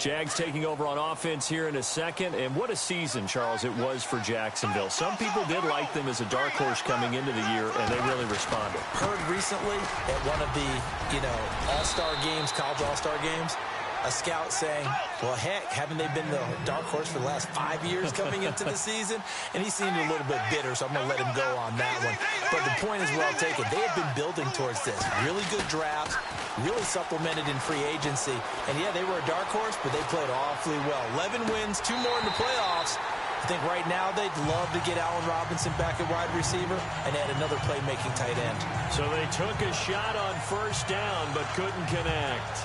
Jags taking over on offense here in a second. And what a season, Charles, it was for Jacksonville. Some people did like them as a dark horse coming into the year, and they really responded. Heard recently at one of the, all-star games, college all-star games, a scout saying, well, heck, haven't they been the dark horse for the last 5 years coming into the season? And he seemed a little bit bitter, so I'm going to let him go on that one. But the point is well taken. They have been building towards this. Really good drafts, really supplemented in free agency. And, yeah, they were a dark horse, but they played awfully well. 11 wins, 2 more in the playoffs. I think right now they'd love to get Allen Robinson back at wide receiver and add another playmaking tight end. So they took a shot on first down but couldn't connect.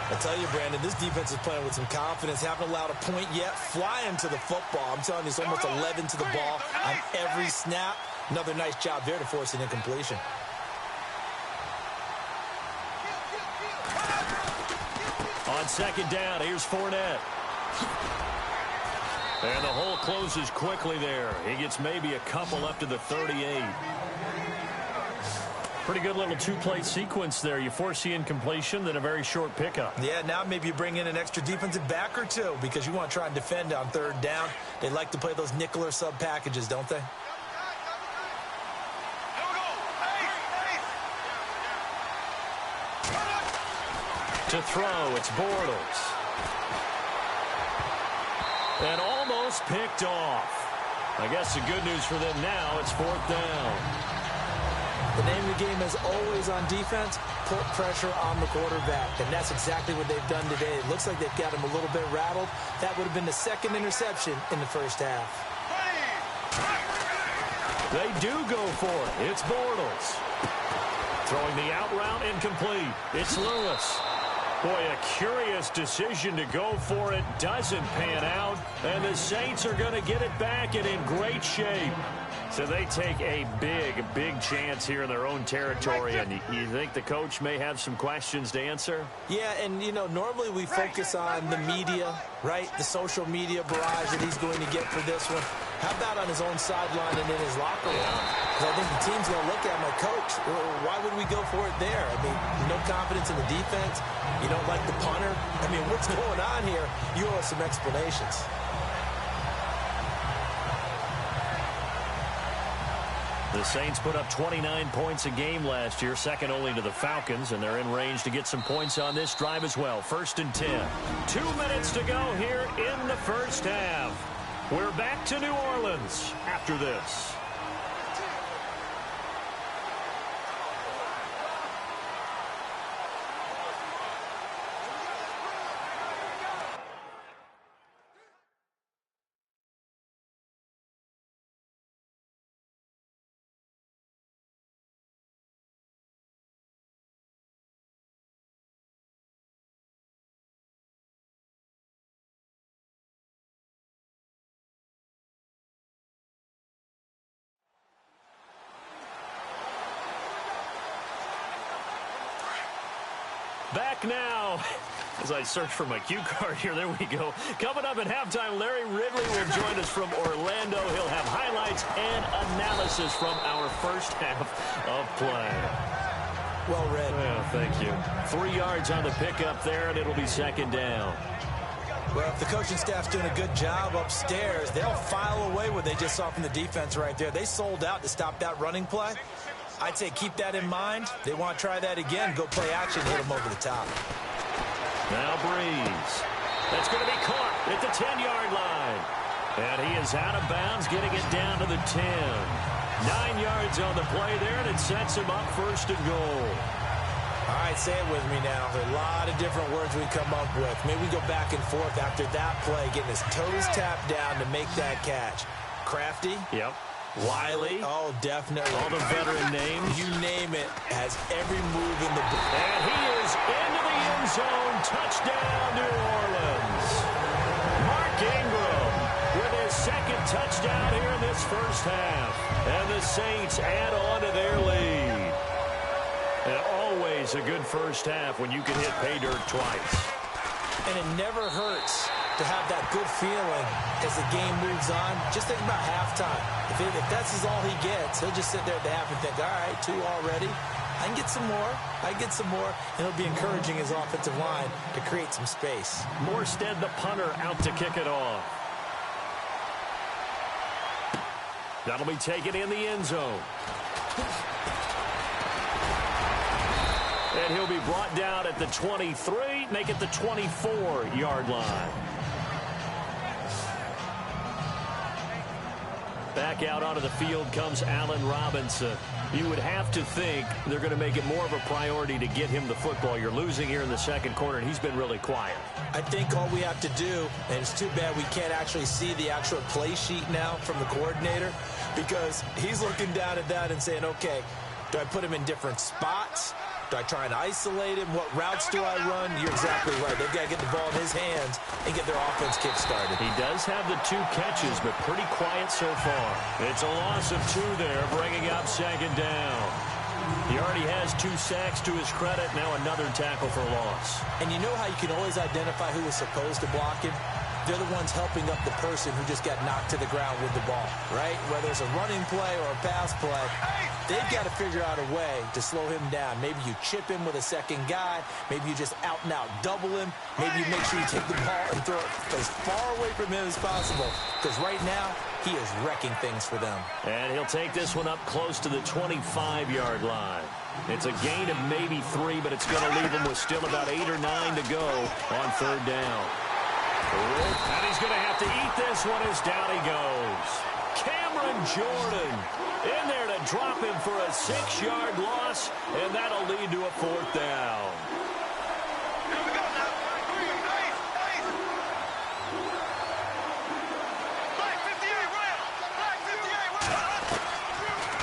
I tell you, Brandon, this defense is playing with some confidence. Haven't allowed a point yet. Flying to the football. I'm telling you, it's almost 11 to the ball on every snap. Another nice job there to force an incompletion. On second down, here's Fournette. And the hole closes quickly there. He gets maybe a couple up to the 38. Pretty good little two-play sequence there. You force the incompletion, then a very short pickup. Yeah, now maybe you bring in an extra defensive back or two because you want to try and defend on third down. They like to play those nickel or sub packages, don't they? To throw, it's Bortles. And almost picked off. I guess the good news for them now, it's fourth down. The name of the game is always on defense, put pressure on the quarterback. And that's exactly what they've done today. It looks like they've got him a little bit rattled. That would have been the second interception in the first half. They do go for it. It's Bortles. Throwing the out route incomplete. It's Lewis. Boy, a curious decision to go for it. Doesn't pan out. And the Saints are going to get it back and in great shape. So they take a big chance here in their own territory. And you think the coach may have some questions to answer? Yeah, and, normally we focus on the media, right? The social media barrage that he's going to get for this one. How about on his own sideline and in his locker room? Because I think the team's going to look at him like, Coach, why would we go for it there? I mean, no confidence in the defense. You don't like the punter. I mean, what's going on here? You owe us some explanations. The Saints put up 29 points a game last year, second only to the Falcons, and they're in range to get some points on this drive as well. 1st and 10. 2 minutes to go here in the first half. We're back to New Orleans after this. Back now, as I search for my cue card here, there we go. Coming up at halftime, Larry Ridley will join us from Orlando. He'll have highlights and analysis from our first half of play. Well read. Well, thank you. 3 yards on the pickup there, and it'll be second down. Well, if the coaching staff's doing a good job upstairs, they'll file away what they just saw from the defense right there. They sold out to stop that running play. I'd say keep that in mind. They want to try that again. Go play action, hit them over the top. Now Breeze. That's going to be caught at the 10-yard line. And he is out of bounds, getting it down to the 10. 9 yards on the play there, and it sets him up 1st and goal. All right, say it with me now. There are a lot of different words we come up with. Maybe we go back and forth after that play, getting his toes tapped down to make that catch. Crafty. Yep. Wiley. Oh, definitely. All the veteran names. You name it. Has every move in the book. And he is into the end zone. Touchdown, New Orleans. Mark Ingram with his second touchdown here in this first half. And the Saints add on to their lead. And always a good first half when you can hit pay dirt twice. And it never hurts to have that good feeling as the game moves on. Just think about halftime. If that's all he gets, he'll just sit there at the half and think, all right, 2 already. I can get some more. And it'll be encouraging his offensive line to create some space. Morstead, the punter, out to kick it off. That'll be taken in the end zone. And he'll be brought down at the 23, make it the 24-yard line. Back out onto the field comes Allen Robinson. You would have to think they're going to make it more of a priority to get him the football. You're losing here in the second quarter, and he's been really quiet. I think all we have to do, and it's too bad we can't actually see the actual play sheet now from the coordinator, because he's looking down at that and saying, okay, do I put him in different spots? Do I try and isolate him? What routes do I run? You're exactly right. They've got to get the ball in his hands and get their offense kick-started. He does have the 2 catches, but pretty quiet so far. It's a loss of 2 there, bringing up second down. He already has 2 sacks to his credit. Now another tackle for loss. And you know how you can always identify who is supposed to block him? They're the ones helping up the person who just got knocked to the ground with the ball, right? Whether it's a running play or a pass play, they've got to figure out a way to slow him down. Maybe you chip him with a second guy. Maybe you just out-and-out double him. Maybe you make sure you take the ball and throw it as far away from him as possible. Because right now, he is wrecking things for them. And he'll take this one up close to the 25-yard line. It's a gain of maybe 3, but it's going to leave him with still about 8 or 9 to go on third down. And he's going to have to eat this one as down he goes. Cameron Jordan in there to drop him for a 6-yard loss, and that'll lead to a 4th down.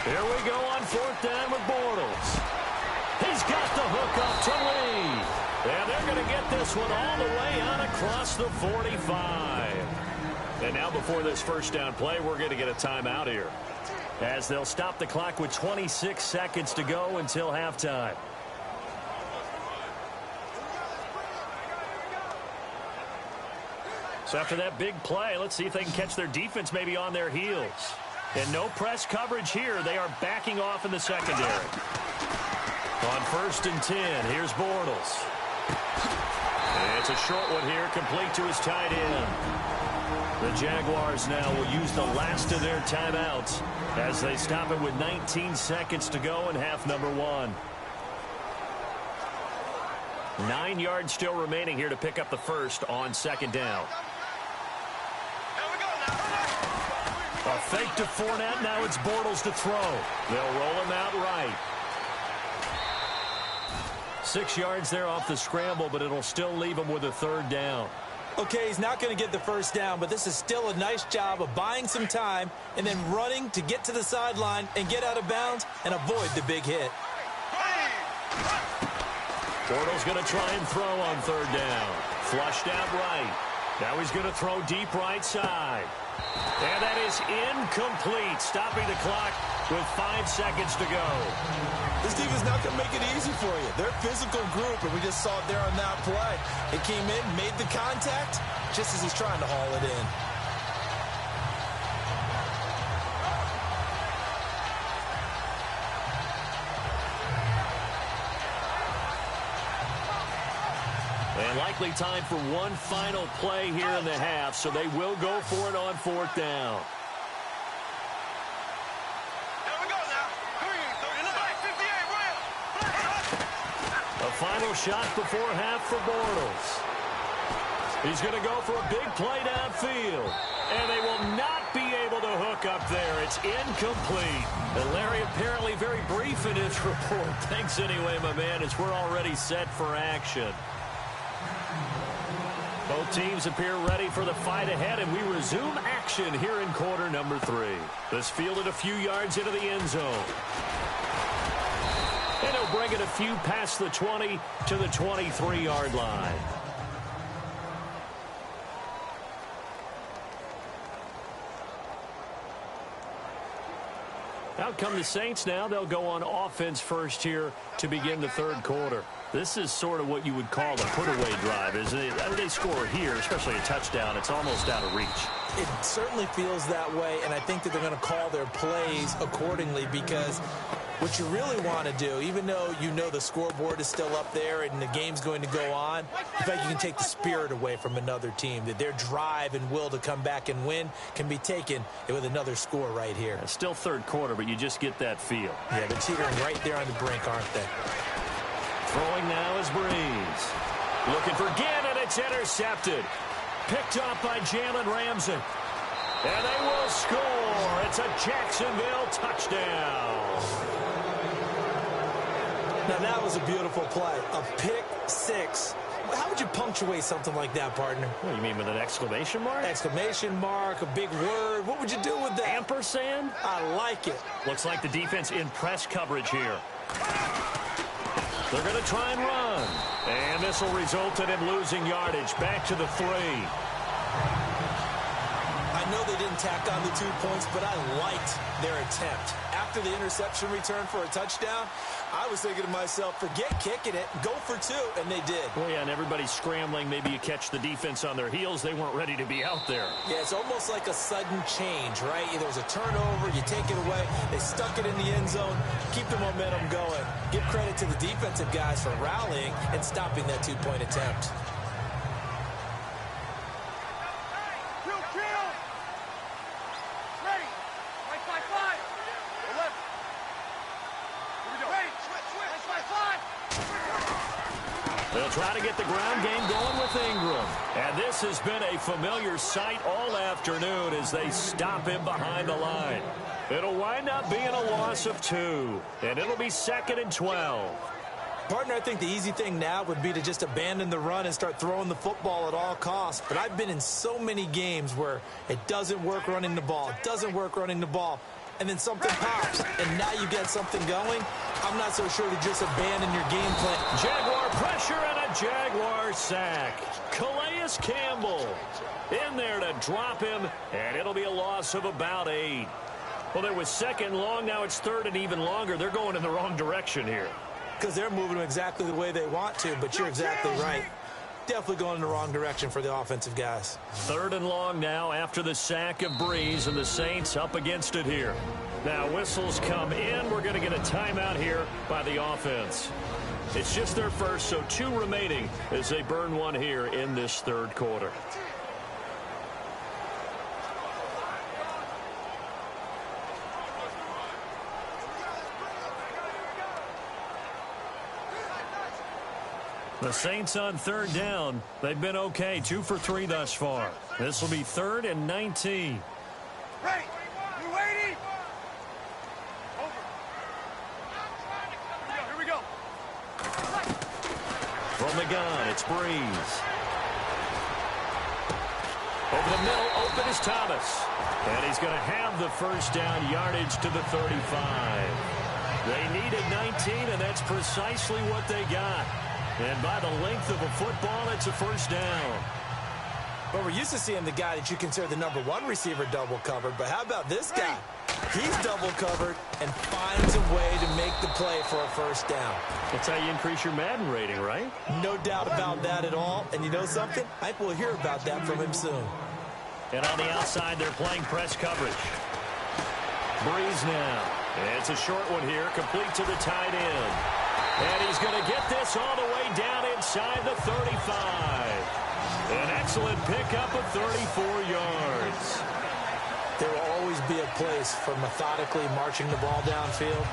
Here we go on 4th down with Bortles. He's got the hook up to Lee. And they're going to get this one all the way out across the 45. And now before this first down play, we're going to get a timeout here, as they'll stop the clock with 26 seconds to go until halftime. So after that big play, let's see if they can catch their defense maybe on their heels. And no press coverage here. They are backing off in the secondary. On 1st and 10, here's Bortles. And it's a short one here, complete to his tight end. The Jaguars now will use the last of their timeouts as they stop it with 19 seconds to go in half number 1. 9 yards still remaining here to pick up the first on 2nd down. A fake to Fournette. Now it's Bortles to throw. They'll roll him out right. 6 yards there off the scramble, but it'll still leave him with a 3rd down. Okay, he's not going to get the first down, but this is still a nice job of buying some time and then running to get to the sideline and get out of bounds and avoid the big hit. Bortles going to try and throw on 3rd down. Flushed out right. Now he's going to throw deep right side. And that is incomplete, stopping the clock with 5 seconds to go. This team is not going to make it easy for you. They're a physical group, and we just saw it there on that play. It came in, made the contact, just as he's trying to haul it in. And likely time for one final play here in the half, so they will go for it on 4th down. A final shot before half for Bortles. He's going to go for a big play downfield. And they will not be able to hook up there. It's incomplete. And Larry apparently very brief in his report. Thanks anyway, my man, as we're already set for action. Both teams appear ready for the fight ahead, and we resume action here in quarter number 3. This fielded a few yards into the end zone. And he'll bring it a few past the 20 to the 23-yard line. Out come the Saints now. They'll go on offense first here to begin the 3rd quarter. This is sort of what you would call a put-away drive, isn't it? I mean, they score here, especially a touchdown. It's almost out of reach. It certainly feels that way, and I think that they're going to call their plays accordingly because What you really want to do, even though you know the scoreboard is still up there and the game's going to go on, in fact, you can take the spirit away from another team, that their drive and will to come back and win can be taken with another score right here. It's still third quarter, but you just get that feel. Yeah, they're teetering right there on the brink, aren't they? Throwing now is Breeze. Looking for Ginn, and it's intercepted. Picked up by Jalen Ramsey. And they will score. It's a Jacksonville touchdown. Now, that was a beautiful play. A pick six. How would you punctuate something like that, partner? What do you mean, with an exclamation mark? Exclamation mark, a big word. What would you do with that? Ampersand? I like it. Looks like the defense in press coverage here. They're going to try and run. And this will result in him losing yardage. Back to the 3. I know they didn't tack on the 2 points, but I liked their attempt. After the interception return for a touchdown, I was thinking to myself, forget kicking it, go for 2, and they did. Well, yeah, and everybody's scrambling. Maybe you catch the defense on their heels. They weren't ready to be out there. Yeah, it's almost like a sudden change, right? There was a turnover, you take it away, they stuck it in the end zone, keep the momentum going. Give credit to the defensive guys for rallying and stopping that 2-point attempt. They'll try to get the ground game going with Ingram. And this has been a familiar sight all afternoon as they stop him behind the line. It'll wind up being a loss of 2. And it'll be 2nd and 12. Partner, I think the easy thing now would be to just abandon the run and start throwing the football at all costs. But I've been in so many games where it doesn't work running the ball. It doesn't work running the ball. And then something pops, and now you get something going. I'm not so sure to just abandon your game plan. Jaguar pressure and a Jaguar sack. Calais Campbell in there to drop him, and it'll be a loss of about 8. Well, there was 2nd long. Now it's 3rd and even longer. They're going in the wrong direction here. Because they're moving exactly the way they want to, but you're exactly right. Definitely going in the wrong direction for the offensive guys. 3rd and long now after the sack of Breeze, and the Saints up against it here. Now whistles come in. We're going to get a timeout here by the offense. It's just their first, so 2 remaining as they burn one here in this 3rd quarter. The Saints on 3rd down. They've been okay. 2 for 3 thus far. This will be 3rd and 19. Right. We're waiting. Over. Here we go. From the gun, it's Breeze. Over the middle, open is Thomas. And he's going to have the first down yardage to the 35. They needed 19, and that's precisely what they got. And by the length of a football, it's a first down. Well, we're used to seeing the guy that you consider the number 1 receiver double covered, but how about this guy? He's double covered and finds a way to make the play for a first down. That's how you increase your Madden rating, right? No doubt about that at all. And you know something? I think we'll hear about that from him soon. And on the outside, they're playing press coverage. Breeze now. And it's a short one here, complete to the tight end. And he's going to get this all the way down inside the 35. An excellent pickup of 34 yards. There will always be a place for methodically marching the ball downfield.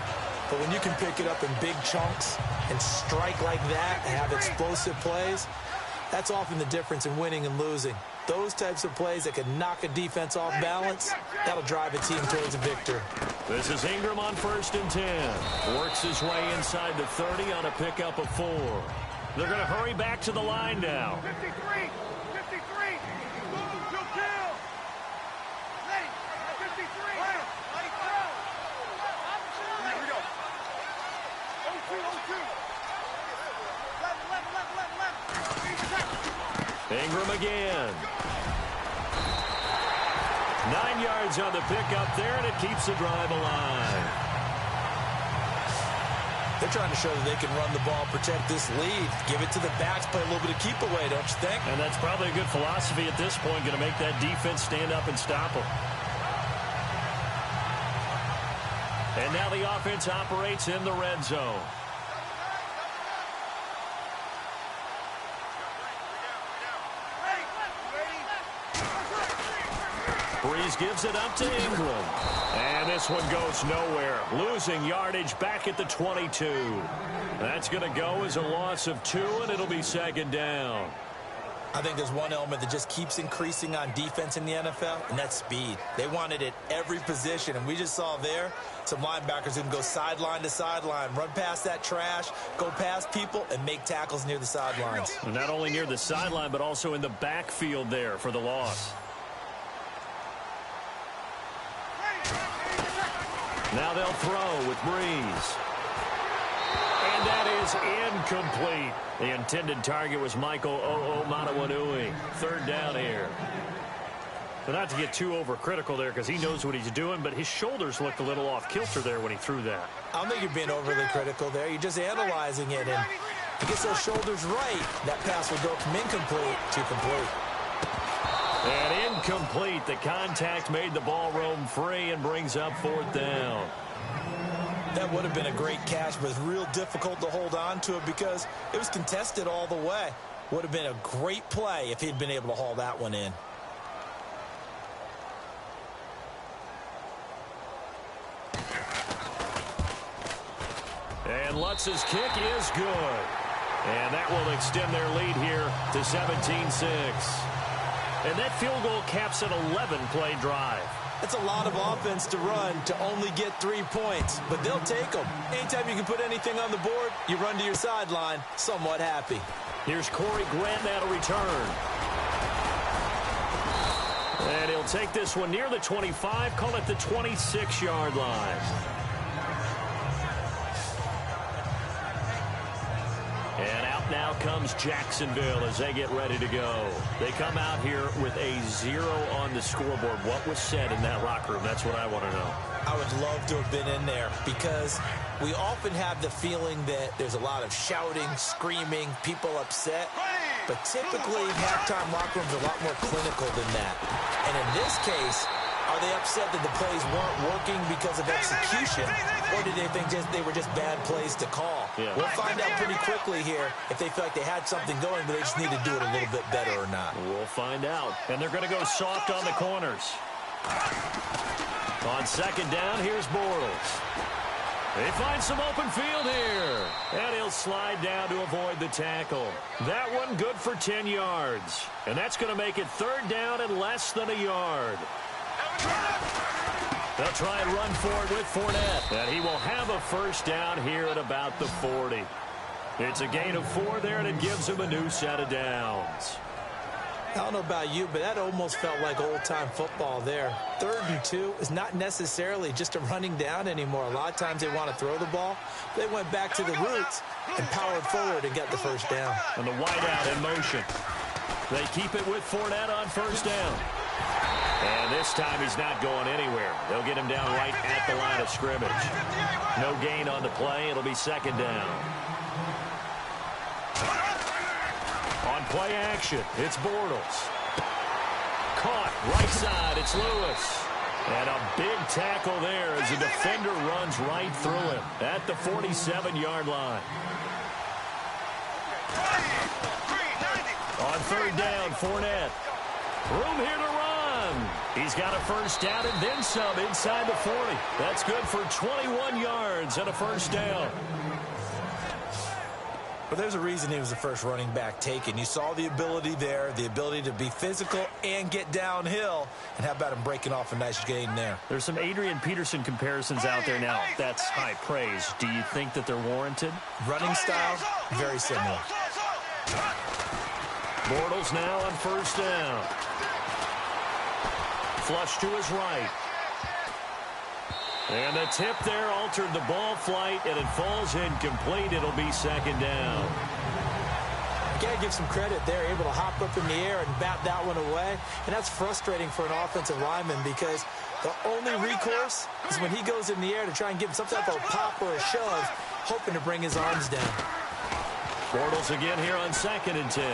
But when you can pick it up in big chunks and strike like that and have explosive plays, that's often the difference in winning and losing. Those types of plays that can knock a defense off balance, that'll drive a team towards a victory. This is Ingram on 1st and 10. Works his way inside the 30 on a pickup of 4. They're going to hurry back to the line now. 53. 53. You'll kill. Ready. 53. Let it go. Here we go. 0-2, 0-2. Left. Ingram again. 9 yards on the pickup there, and it keeps the drive alive. They're trying to show that they can run the ball, protect this lead, give it to the backs, play a little bit of keep away, don't you think? And that's probably a good philosophy at this point, going to make that defense stand up and stop them. And now the offense operates in the red zone. Breeze gives it up to Ingram. And this one goes nowhere. Losing yardage back at the 22. That's going to go as a loss of 2, and it'll be second down. I think there's one element that just keeps increasing on defense in the NFL, and that's speed. They want it at every position, and we just saw there some linebackers who can go sideline to sideline, run past that trash, go past people, and make tackles near the sidelines. And not only near the sideline, but also in the backfield there for the loss. Now they'll throw with Breeze. And that is incomplete. The intended target was Michael O'Manawanui. Third down here. So not to get too overcritical there because he knows what he's doing, but his shoulders looked a little off kilter there when he threw that. I don't think you're being overly critical there. You're just analyzing it. And if he gets those shoulders right, that pass will go from incomplete to complete. And incomplete. The contact made the ball roam free and brings up fourth down. That would have been a great catch, but it's real difficult to hold on to it because it was contested all the way. Would have been a great play if he'd been able to haul that one in. And Lutz's kick is good. And that will extend their lead here to 17-6. And that field goal caps an 11-play drive. It's a lot of offense to run to only get 3 points, but they'll take them. Anytime you can put anything on the board, you run to your sideline, somewhat happy. Here's Corey Grant now to return. And he'll take this one near the 25, call it the 26-yard line. And out now comes Jacksonville as they get ready to go. They come out here with a 0 on the scoreboard. What was said in that locker room? That's what I want to know. I would love to have been in there because we often have the feeling that there's a lot of shouting, screaming, people upset. But typically, halftime locker rooms are a lot more clinical than that. And in this case, are they upset that the plays weren't working because of execution, or did they think they were just bad plays to call? Yeah. We'll find out pretty quickly here if they feel like they had something going, but they just need to do it a little bit better or not. We'll find out. And they're going to go soft on the corners. On second down, here's Bortles. They find some open field here. And he'll slide down to avoid the tackle. That one good for 10 yards. And that's going to make it third down and less than a yard. They'll try and run for it with Fournette. And he will have a first down here at about the 40. It's a gain of 4 there, and it gives him a new set of downs. I don't know about you, but that almost felt like old-time football there. 3rd and 2 is not necessarily just a running down anymore. A lot of times they want to throw the ball. They went back to the roots and powered forward and got the first down. And the wideout in motion. They keep it with Fournette on first down. And this time he's not going anywhere. They'll get him down right at the line of scrimmage. No gain on the play. It'll be second down. On play action, it's Bortles. Caught right side, it's Lewis. And a big tackle there as the defender runs right through him at the 47-yard line. On third down, Fournette. Room here to run. He's got a first down and then some inside the 40. That's good for 21 yards and a first down. But there's a reason he was the first running back taken. You saw the ability there, the ability to be physical and get downhill. And how about him breaking off a nice gain there? There's some Adrian Peterson comparisons out there now. That's high praise. Do you think that they're warranted? Running style, very similar. Bortles now on first down. Flush to his right. And the tip there altered the ball flight, and it falls incomplete. It'll be second down. You got to give some credit there, able to hop up in the air and bat that one away. And that's frustrating for an offensive lineman because the only recourse is when he goes in the air to try and give him some type of a pop or a shove, hoping to bring his arms down. Bortles again here on 2nd and 10.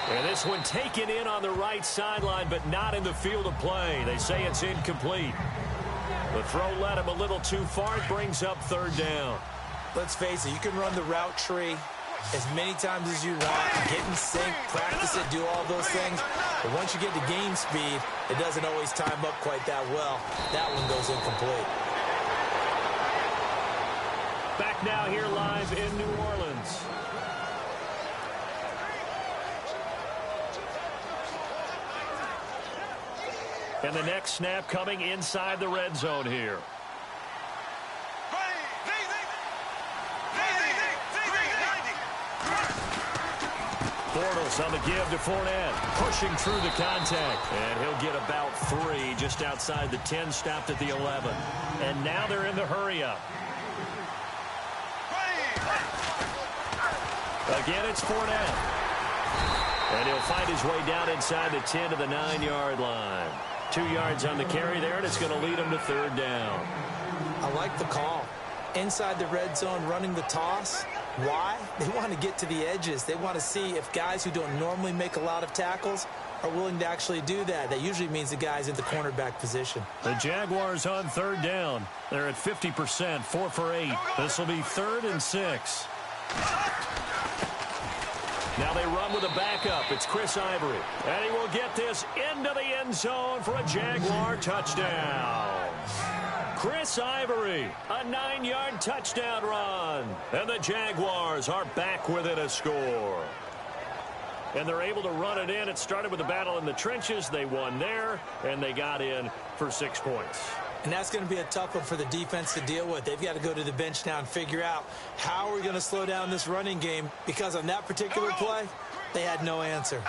And this one taken in on the right sideline, but not in the field of play. They say it's incomplete. The throw led him a little too far. It brings up third down. Let's face it, you can run the route tree as many times as you want, get in sync, practice it, do all those things. But once you get to game speed, it doesn't always time up quite that well. That one goes incomplete. Back now here live in New Orleans. And the next snap coming inside the red zone here. Bortles on the give to Fournette, pushing through the contact. And he'll get about 3 just outside the 10, stopped at the 11. And now they're in the hurry-up. Again, it's Fournette. And he'll find his way down inside the 10 to the 9-yard line. 2 yards on the carry there, and it's going to lead him to third down. I like the call. Inside the red zone, running the toss. Why? They want to get to the edges. They want to see if guys who don't normally make a lot of tackles are willing to actually do that. That usually means the guy's in the cornerback position. The Jaguars on third down. They're at 50%, 4 for 8. This will be 3rd and 6. Now they run with a backup. It's Chris Ivory. And he will get this into the end zone for a Jaguar touchdown. Chris Ivory, a 9-yard touchdown run. And the Jaguars are back within a score. And they're able to run it in. It started with a battle in the trenches. They won there, and they got in for 6 points. And that's going to be a tough one for the defense to deal with. They've got to go to the bench now and figure out how we're going to slow down this running game, because on that particular play, they had no answer.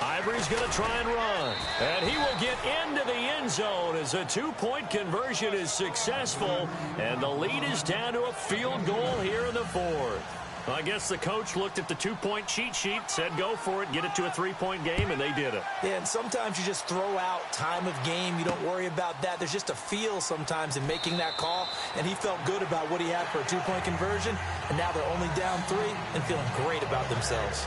Ivory's going to try and run. And he will get into the end zone as a 2-point conversion is successful. And the lead is down to a field goal here in the 4th. I guess the coach looked at the 2-point cheat sheet, said go for it, get it to a 3-point game, and they did it. Yeah, and sometimes you just throw out time of game. You don't worry about that. There's just a feel sometimes in making that call, and he felt good about what he had for a 2-point conversion, and now they're only down 3 and feeling great about themselves.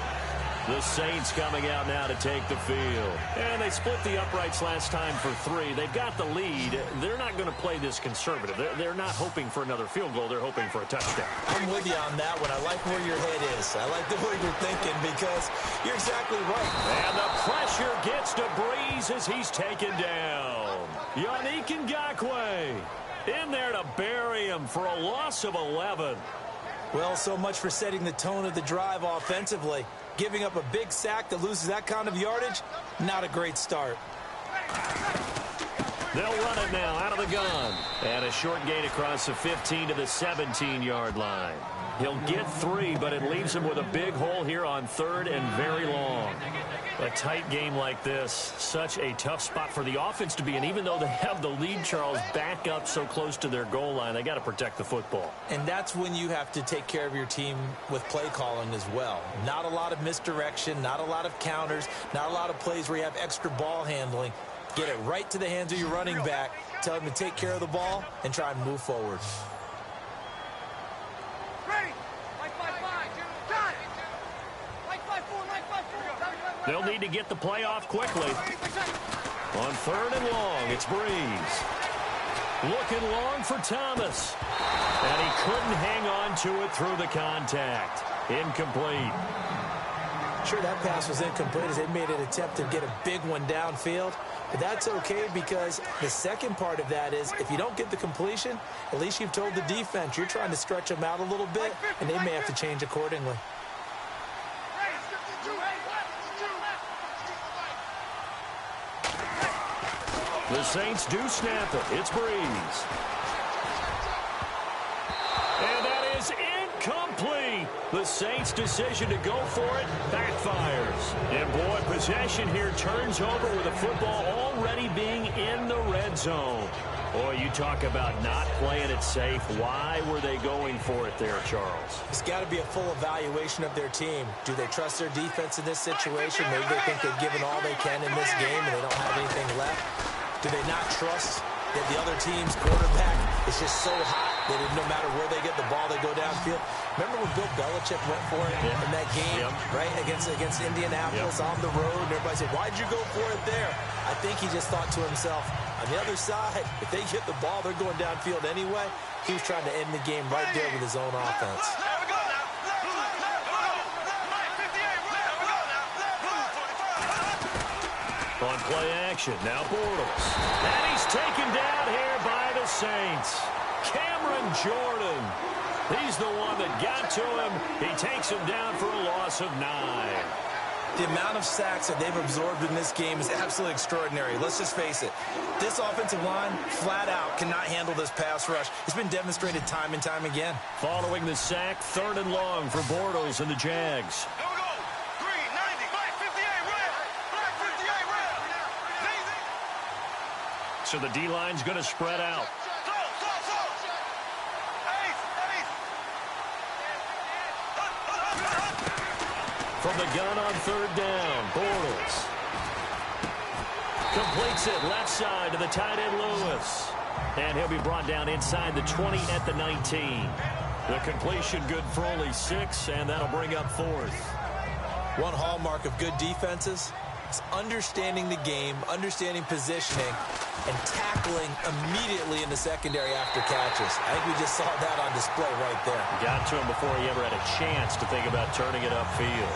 The Saints coming out now to take the field. And they split the uprights last time for 3. They've got the lead. They're not going to play this conservative. They're not hoping for another field goal. They're hoping for a touchdown. I'm with you on that one. I like where your head is. I like the way you're thinking, because you're exactly right. And the pressure gets to Breeze as he's taken down. Yannick Ngakoue in there to bury him for a loss of 11. Well, so much for setting the tone of the drive offensively. Giving up a big sack that loses that kind of yardage, not a great start. They'll run it now out of the gun. And a short gain across the 15 to the 17-yard line. He'll get 3, but it leaves him with a big hole here on 3rd and very long. A tight game like this, such a tough spot for the offense to be in. Even though they have the lead, Charles, back up so close to their goal line, they got to protect the football. And that's when you have to take care of your team with play calling as well. Not a lot of misdirection, not a lot of counters, not a lot of plays where you have extra ball handling. Get it right to the hands of your running back, tell him to take care of the ball, and try and move forward. They'll need to get the play off quickly. On 3rd and long, it's Breeze. Looking long for Thomas. And he couldn't hang on to it through the contact. Incomplete. Sure, that pass was incomplete as they made an attempt to get a big one downfield. But that's okay, because the second part of that is if you don't get the completion, at least you've told the defense you're trying to stretch them out a little bit, and they may have to change accordingly. The Saints do snap it. It's Breeze. And that is incomplete. The Saints' decision to go for it backfires. And boy, possession here turns over with the football already being in the red zone. Boy, you talk about not playing it safe. Why were they going for it there, Charles? It's got to be a full evaluation of their team. Do they trust their defense in this situation? Maybe they think they've given all they can in this game and they don't have anything left. Do they not trust that the other team's quarterback is just so hot that no matter where they get the ball, they go downfield? Remember when Bill Belichick went for it in that game, right, against Indianapolis on the road, and everybody said, why'd you go for it there? I think he just thought to himself, on the other side, if they get the ball, they're going downfield anyway. He was trying to end the game right there with his own offense. On play action, now Bortles. And he's taken down here by the Saints. Cameron Jordan. He's the one that got to him. He takes him down for a loss of 9. The amount of sacks that they've absorbed in this game is absolutely extraordinary. Let's just face it. This offensive line, flat out, cannot handle this pass rush. It's been demonstrated time and time again. Following the sack, 3rd and long for Bortles and the Jags. So the D-line's going to spread out. From the gun on 3rd down, Bortles completes it left side to the tight end Lewis. And he'll be brought down inside the 20 at the 19. The completion good for only 6, and that'll bring up 4th. One hallmark of good defenses is understanding the game, understanding positioning, and tackling immediately in the secondary after catches. I think we just saw that on display right there. Got to him before he ever had a chance to think about turning it upfield.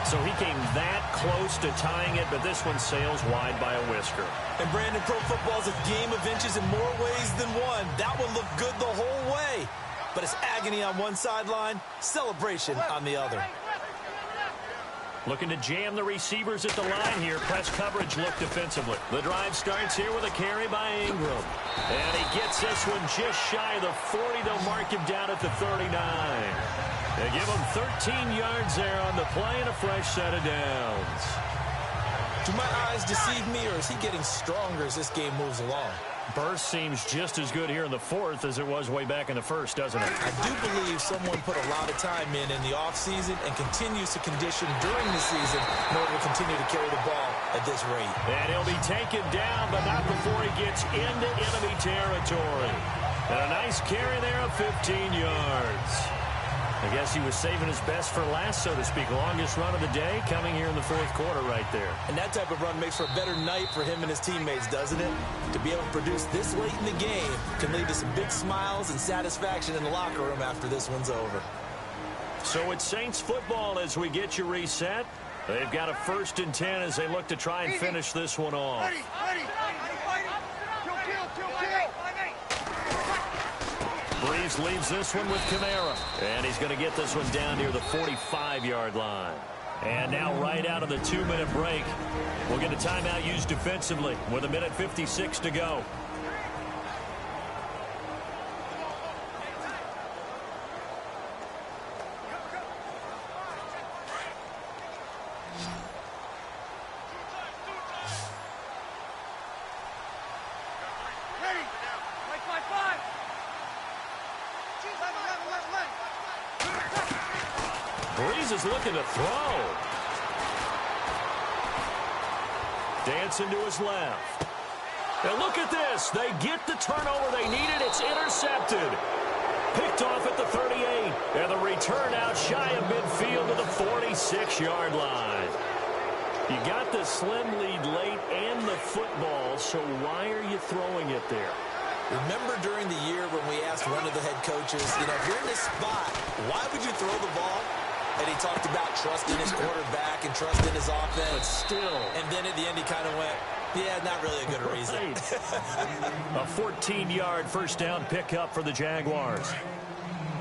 So he came that close to tying it, but this one sails wide by a whisker. And Brandon, pro football is a game of inches in more ways than one. That one looked good the whole way. But it's agony on one sideline, celebration on the other. Looking to jam the receivers at the line here. Press coverage look defensively. The drive starts here with a carry by Ingram. And he gets this one just shy of the 40. They'll mark him down at the 39. They give him 13 yards there on the play and a fresh set of downs. Do my eyes deceive me, or is he getting stronger as this game moves along? Burst seems just as good here in the 4th as it was way back in the 1st, doesn't it? I do believe someone put a lot of time in the offseason and continues to condition during the season in order to continue to carry the ball at this rate. And he'll be taken down, but not before he gets into enemy territory. And a nice carry there of 15 yards. I guess he was saving his best for last, so to speak. Longest run of the day coming here in the 4th quarter right there. And that type of run makes for a better night for him and his teammates, doesn't it? To be able to produce this late in the game can lead to some big smiles and satisfaction in the locker room after this one's over. So it's Saints football as we get you reset. They've got a 1st and 10 as they look to try and finish this one off. Ready. Kill. Breeze leaves this one with Kamara. And he's going to get this one down near the 45-yard line. And now right out of the 2-minute break, we'll get a timeout used defensively with 1:56 to go. Breeze is looking to throw. Dancing to his left. And look at this. They get the turnover they needed. It's intercepted. Picked off at the 38. And the return out shy of midfield to the 46-yard line. You got the slim lead late and the football, so why are you throwing it there? Remember during the year when we asked one of the head coaches, if you're in this spot, why would you throw the ball? And he talked about trusting his quarterback and trusting his offense. But still. And then at the end he kind of went, yeah, not really a good reason. A 14-yard first down pickup for the Jaguars.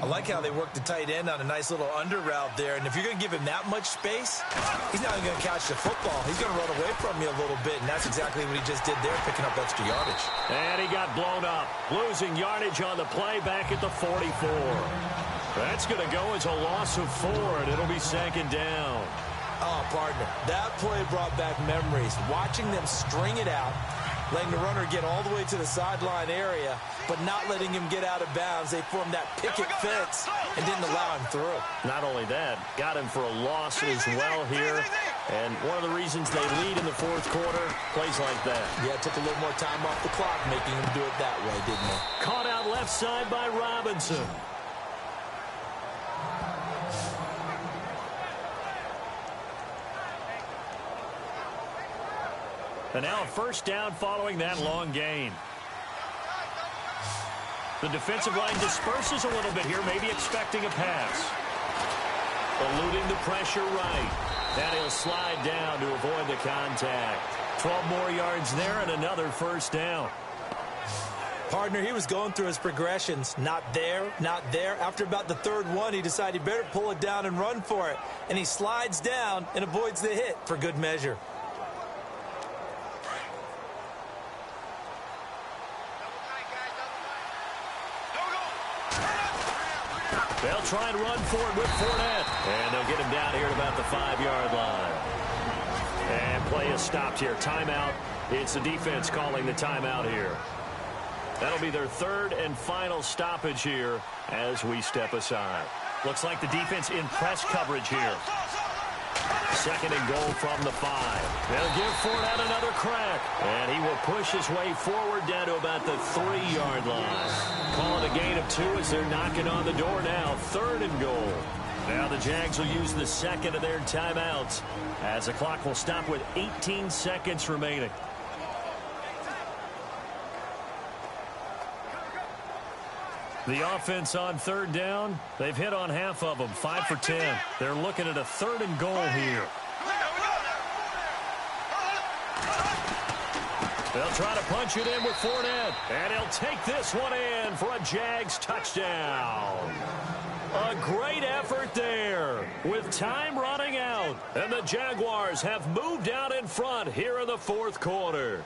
I like how they worked the tight end on a nice little under route there. And if you're going to give him that much space, he's not even going to catch the football. He's going to run away from you a little bit. And that's exactly what he just did there, picking up extra yardage. And he got blown up. Losing yardage on the play back at the 44. That's going to go as a loss of 4, and it'll be 2nd down. Oh, partner, that play brought back memories. Watching them string it out, letting the runner get all the way to the sideline area, but not letting him get out of bounds. They formed that picket fence and didn't allow him through. Not only that, got him for a loss as well here. And one of the reasons they lead in the fourth quarter, plays like that. Yeah, it took a little more time off the clock, making him do it that way, didn't it? Caught out left side by Robinson. And now a first down following that long gain. The defensive line disperses a little bit here, maybe expecting a pass. Eluding the pressure right. And he'll slide down to avoid the contact. 12 more yards there and another first down. Partner, he was going through his progressions. Not there, not there. After about the third one, he decided he better pull it down and run for it. And he slides down and avoids the hit for good measure. They'll try and run for it with Fournette. And they'll get him down here at about the 5-yard line. And play is stopped here. Timeout. It's the defense calling the timeout here. That'll be their third and final stoppage here as we step aside. Looks like the defense in press coverage here. Second and goal from the 5. They'll give Fournette another crack. And he will push his way forward down to about the 3-yard line. Call it a gain of 2 as they're knocking on the door now. Third and goal. Now the Jags will use the second of their timeouts as the clock will stop with 18 seconds remaining. The offense on third down, they've hit on half of them, 5 for 10. They're looking at a third and goal here. They'll try to punch it in with Fournette, and he'll take this one in for a Jags touchdown. A great effort there with time running out, and the Jaguars have moved out in front here in the fourth quarter.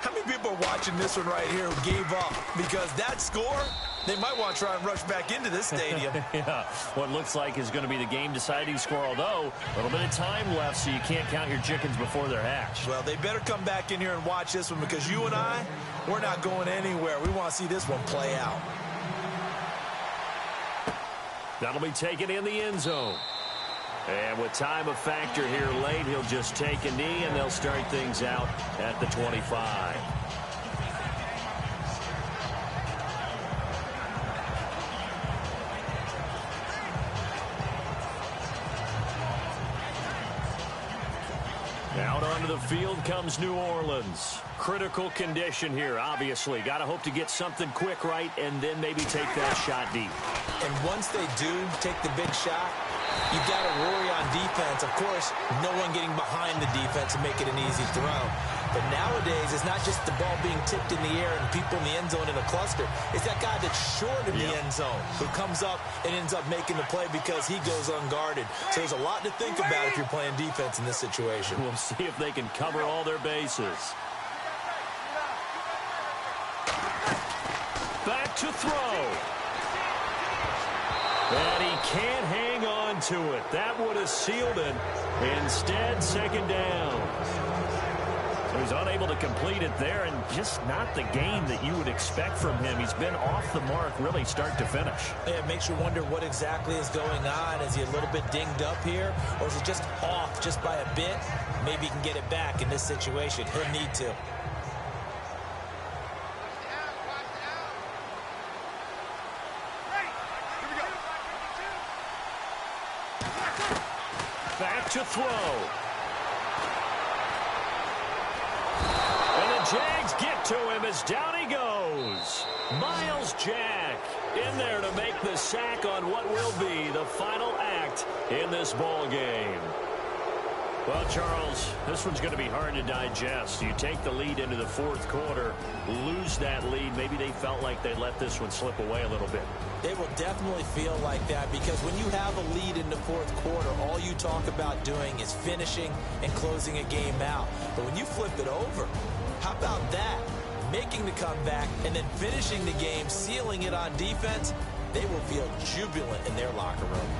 How many people are watching this one right here who gave up? Because that score, they might want to try and rush back into this stadium. Yeah, what looks like is going to be the game-deciding score, although a little bit of time left, so you can't count your chickens before they're hatched. Well, they better come back in here and watch this one because you and I, we're not going anywhere. We want to see this one play out. That'll be taken in the end zone. And with time a factor here late, he'll just take a knee, and they'll start things out at the 25. Out onto the field comes New Orleans. Critical condition here, obviously. Got to hope to get something quick right and then maybe take that shot deep. And once they do take the big shot, you've got to worry on defense. Of course, no one getting behind the defense and make it an easy throw. But nowadays, it's not just the ball being tipped in the air and people in the end zone in a cluster. It's that guy that's short in the end zone who comes up and ends up making the play because he goes unguarded. So there's a lot to think about if you're playing defense in this situation. We'll see if they can cover all their bases. Back to throw. And he can't hang on to it. That would have sealed it. Instead, second down. So he's unable to complete it there, and just not the game that you would expect from him. He's been off the mark really start to finish. Yeah, it makes you wonder what exactly is going on. Is he a little bit dinged up here, or is it just off just by a bit? Maybe he can get it back in this situation. He'll need to. Back to throw. And the Jags get to him as down he goes. Miles Jack in there to make the sack on what will be the final act in this ball game. Well, Charles, this one's going to be hard to digest. You take the lead into the fourth quarter, lose that lead. Maybe they felt like they let this one slip away a little bit. It will definitely feel like that because when you have a lead in the fourth quarter, all you talk about doing is finishing and closing a game out. But when you flip it over, how about that? Making the comeback and then finishing the game, sealing it on defense, they will feel jubilant in their locker room.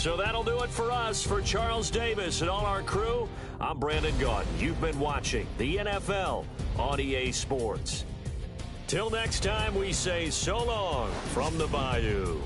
So that'll do it for us. For Charles Davis and all our crew, I'm Brandon Gaudin. You've been watching the NFL on EA Sports. Till next time, we say so long from the Bayou.